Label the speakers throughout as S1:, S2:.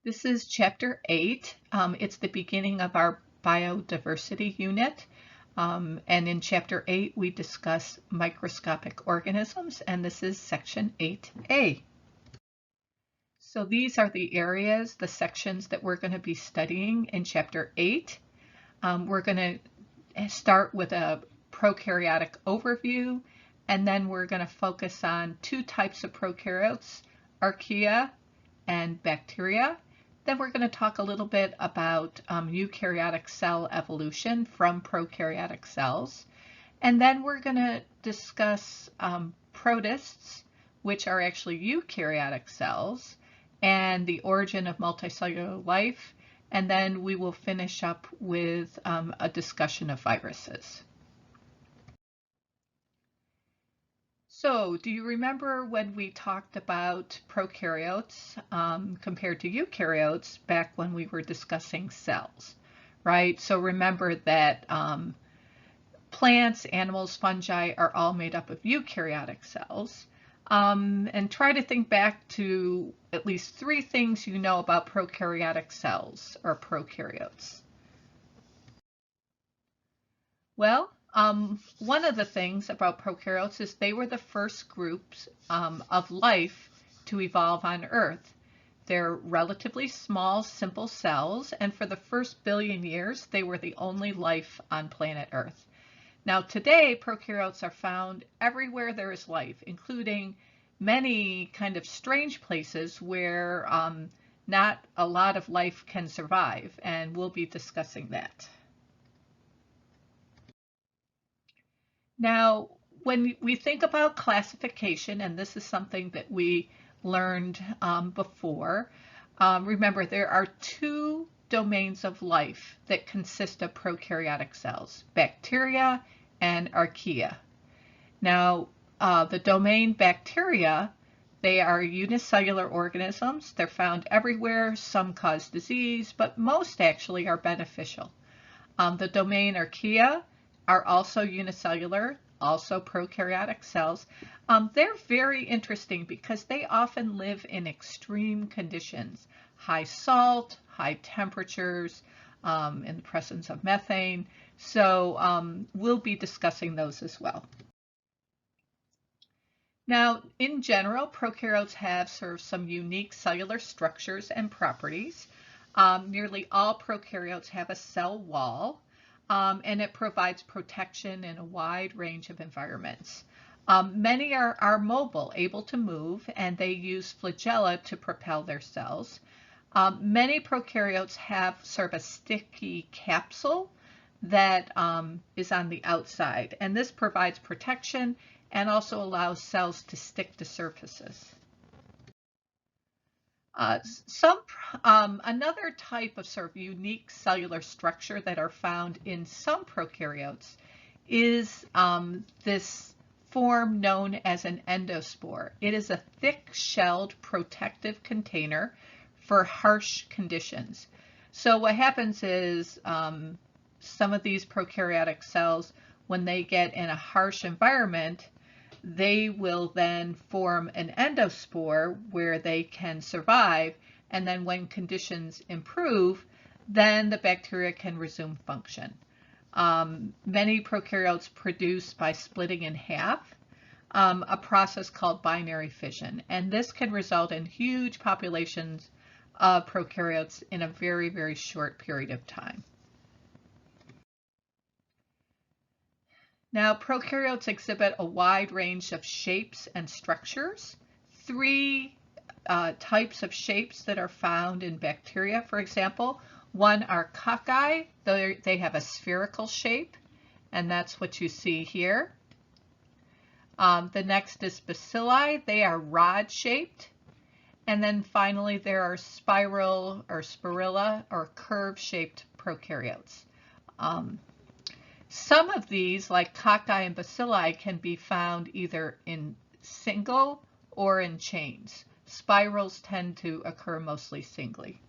S1: This is Chapter 8. It's the beginning of our biodiversity unit. And in Chapter 8, we discuss microscopic organisms, and this is Section 8A. So these are the areas, the sections that we're going to be studying in Chapter 8. We're going to start with a prokaryotic overview, and then we're going to focus on two types of prokaryotes, archaea and bacteria. Then we're going to talk a little bit about eukaryotic cell evolution from prokaryotic cells. And then we're going to discuss protists, which are actually eukaryotic cells, and the origin of multicellular life. And then we will finish up with a discussion of viruses. So, do you remember when we talked about prokaryotes compared to eukaryotes back when we were discussing cells, right? So remember that plants, animals, fungi are all made up of eukaryotic cells. And try to think back to at least 3 things you know about prokaryotic cells or prokaryotes. Well, one of the things about prokaryotes is they were the first groups of life to evolve on Earth. They're relatively small, simple cells, and for the first billion years, they were the only life on planet Earth. Now today, prokaryotes are found everywhere there is life, including many kind of strange places where not a lot of life can survive, and we'll be discussing that. Now, when we think about classification, and this is something that we learned before, remember there are 2 domains of life that consist of prokaryotic cells, bacteria and archaea. Now, the domain bacteria, they are unicellular organisms. They're found everywhere. Some cause disease, but most actually are beneficial. The domain archaea are also unicellular, also prokaryotic cells. They're very interesting because they often live in extreme conditions, high salt, high temperatures, in the presence of methane. So we'll be discussing those as well. Now, in general, prokaryotes have sort of some unique cellular structures and properties. Nearly all prokaryotes have a cell wall. And it provides protection in a wide range of environments. Many are mobile, able to move, and they use flagella to propel their cells. Many prokaryotes have sort of a sticky capsule that is on the outside, and this provides protection and also allows cells to stick to surfaces. Another type of sort of unique cellular structure that are found in some prokaryotes is this form known as an endospore. It is a thick-shelled protective container for harsh conditions. So what happens is some of these prokaryotic cells, when they get in a harsh environment, they will then form an endospore where they can survive, and then when conditions improve, then the bacteria can resume function. Many prokaryotes produce by splitting in half a process called binary fission, and this can result in huge populations of prokaryotes in a very, very short period of time. Now, prokaryotes exhibit a wide range of shapes and structures. 3 types of shapes that are found in bacteria, for example. One are cocci. They have a spherical shape, and that's what you see here. The next is bacilli. They are rod-shaped. And then finally, there are spiral or spirilla or curve-shaped prokaryotes. Some of these, like cocci and bacilli, can be found either in single or in chains. Spirals tend to occur mostly singly.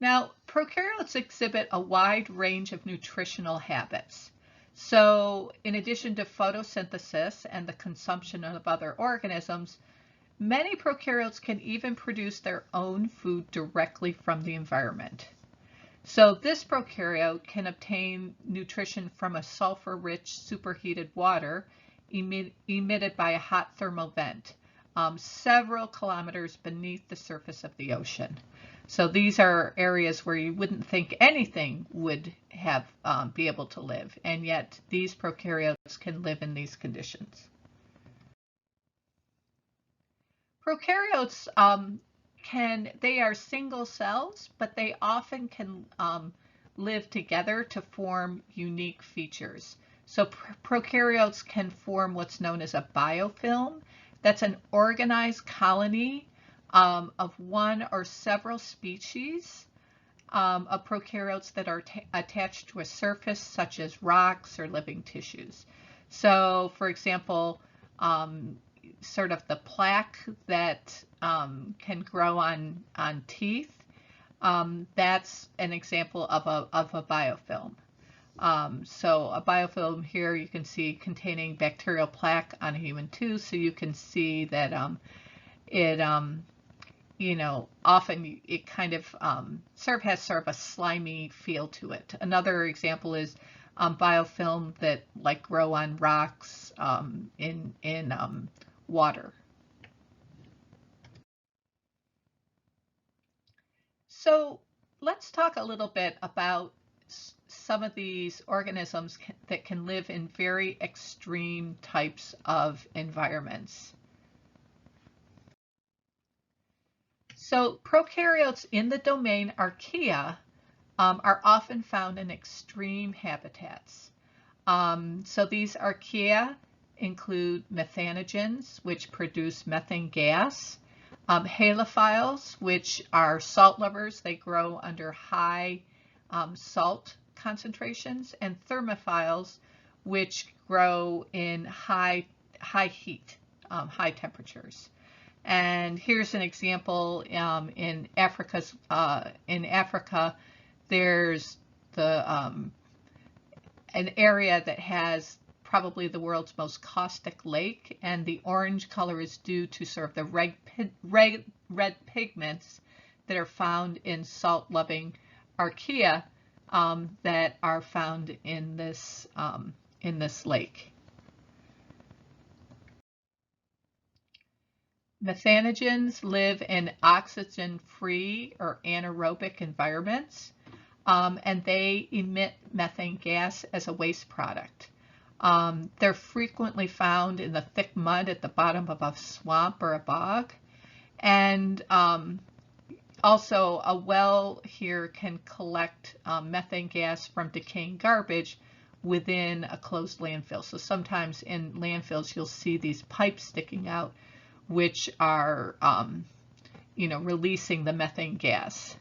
S1: Now, prokaryotes exhibit a wide range of nutritional habits. So, in addition to photosynthesis and the consumption of other organisms, Many prokaryotes can even produce their own food directly from the environment. So this prokaryote can obtain nutrition from a sulfur-rich superheated water emitted by a hot thermal vent several kilometers beneath the surface of the ocean. So these are areas where you wouldn't think anything would have be able to live, and yet these prokaryotes can live in these conditions. Prokaryotes they are single cells, but they often can live together to form unique features. So prokaryotes can form what's known as a biofilm. That's an organized colony of one or several species of prokaryotes that are attached to a surface such as rocks or living tissues. So, for example, sort of the plaque that can grow on teeth, that's an example of a biofilm. So a biofilm here you can see containing bacterial plaque on a human tooth, so you can see that often it kind of has sort of a slimy feel to it. Another example is biofilm that like grow on rocks in water. So let's talk a little bit about some of these organisms that can live in very extreme types of environments. So prokaryotes in the domain Archaea are often found in extreme habitats. So these Archaea include methanogens, which produce methane gas, halophiles, which are salt lovers. They grow under high salt concentrations, and thermophiles, which grow in high heat, high temperatures. And here's an example in Africa. There's an area that has probably the world's most caustic lake, and the orange color is due to sort of the red pigments that are found in salt-loving Archaea that are found in this lake. Methanogens live in oxygen-free or anaerobic environments, and they emit methane gas as a waste product. They're frequently found in the thick mud at the bottom of a swamp or a bog. And also a well here can collect methane gas from decaying garbage within a closed landfill. So sometimes in landfills you'll see these pipes sticking out, which are releasing the methane gas.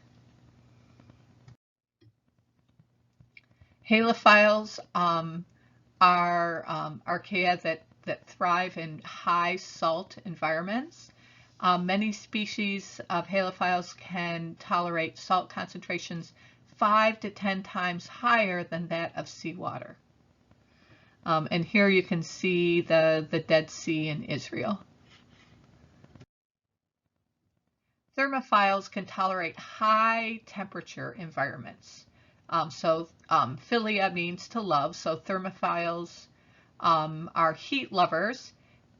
S1: Halophiles are Archaea that thrive in high salt environments. Many species of halophiles can tolerate salt concentrations 5 to 10 times higher than that of seawater. And here you can see the Dead Sea in Israel. Thermophiles can tolerate high temperature environments. Philia means to love, so thermophiles are heat lovers.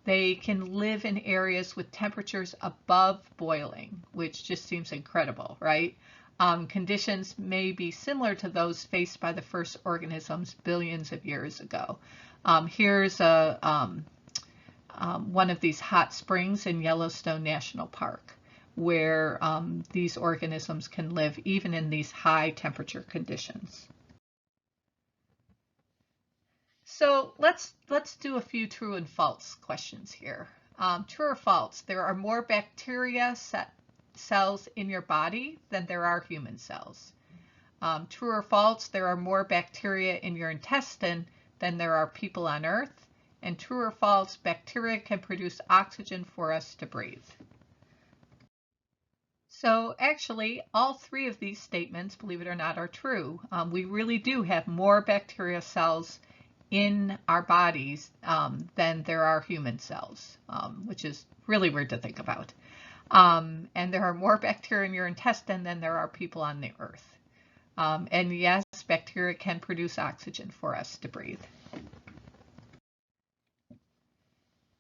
S1: They can live in areas with temperatures above boiling, which just seems incredible, right? Conditions may be similar to those faced by the first organisms billions of years ago. Here's one of these hot springs in Yellowstone National Park, where these organisms can live even in these high temperature conditions. So let's do a few true and false questions here. True or false? There are more bacteria cells in your body than there are human cells. True or false? There are more bacteria in your intestine than there are people on Earth. And true or false? Bacteria can produce oxygen for us to breathe. So actually, all three of these statements, believe it or not, are true. We really do have more bacteria cells in our bodies than there are human cells, which is really weird to think about. And there are more bacteria in your intestine than there are people on the earth. And yes, bacteria can produce oxygen for us to breathe.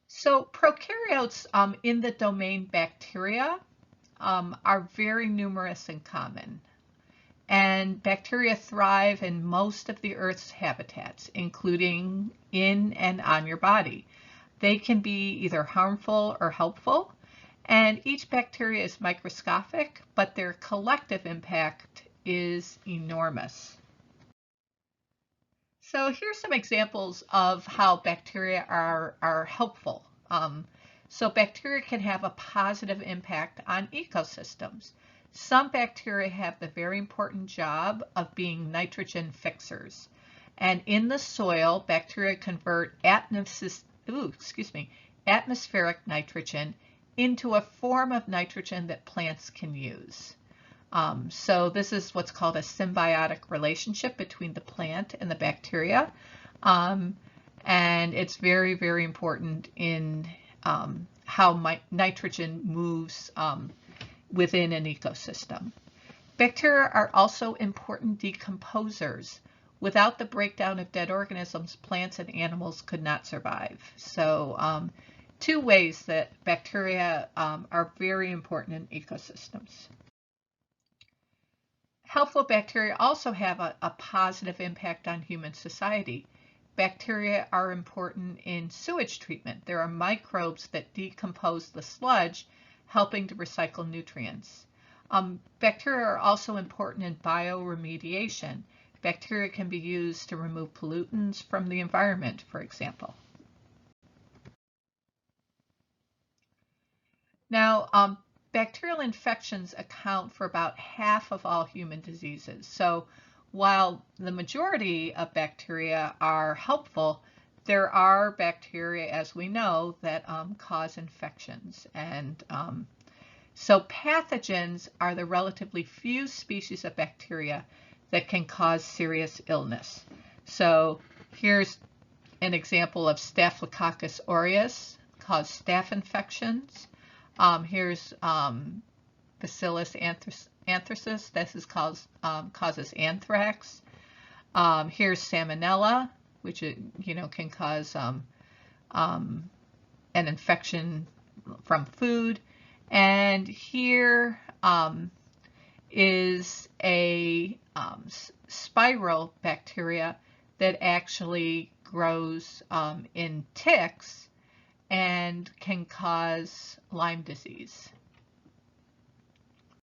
S1: So prokaryotes in the domain bacteria are very numerous and common. And bacteria thrive in most of the Earth's habitats, including in and on your body. They can be either harmful or helpful, and each bacteria is microscopic, but their collective impact is enormous. So here's some examples of how bacteria are helpful. So bacteria can have a positive impact on ecosystems. Some bacteria have the very important job of being nitrogen fixers. And in the soil, bacteria convert atmospheric nitrogen into a form of nitrogen that plants can use. So this is what's called a symbiotic relationship between the plant and the bacteria. And it's very, very important in how nitrogen moves within an ecosystem. Bacteria are also important decomposers. Without the breakdown of dead organisms, plants and animals could not survive. So two ways that bacteria are very important in ecosystems. Helpful bacteria also have a positive impact on human society. Bacteria are important in sewage treatment. There are microbes that decompose the sludge, helping to recycle nutrients. Bacteria are also important in bioremediation. Bacteria can be used to remove pollutants from the environment, for example. Now, bacterial infections account for about half of all human diseases. So while the majority of bacteria are helpful, there are bacteria, as we know, that cause infections. And so pathogens are the relatively few species of bacteria that can cause serious illness. So here's an example of Staphylococcus aureus, cause staph infections. Here's Bacillus anthracis. This is causes anthrax. Here's Salmonella, which can cause an infection from food. And here is a spiral bacteria that actually grows in ticks and can cause Lyme disease.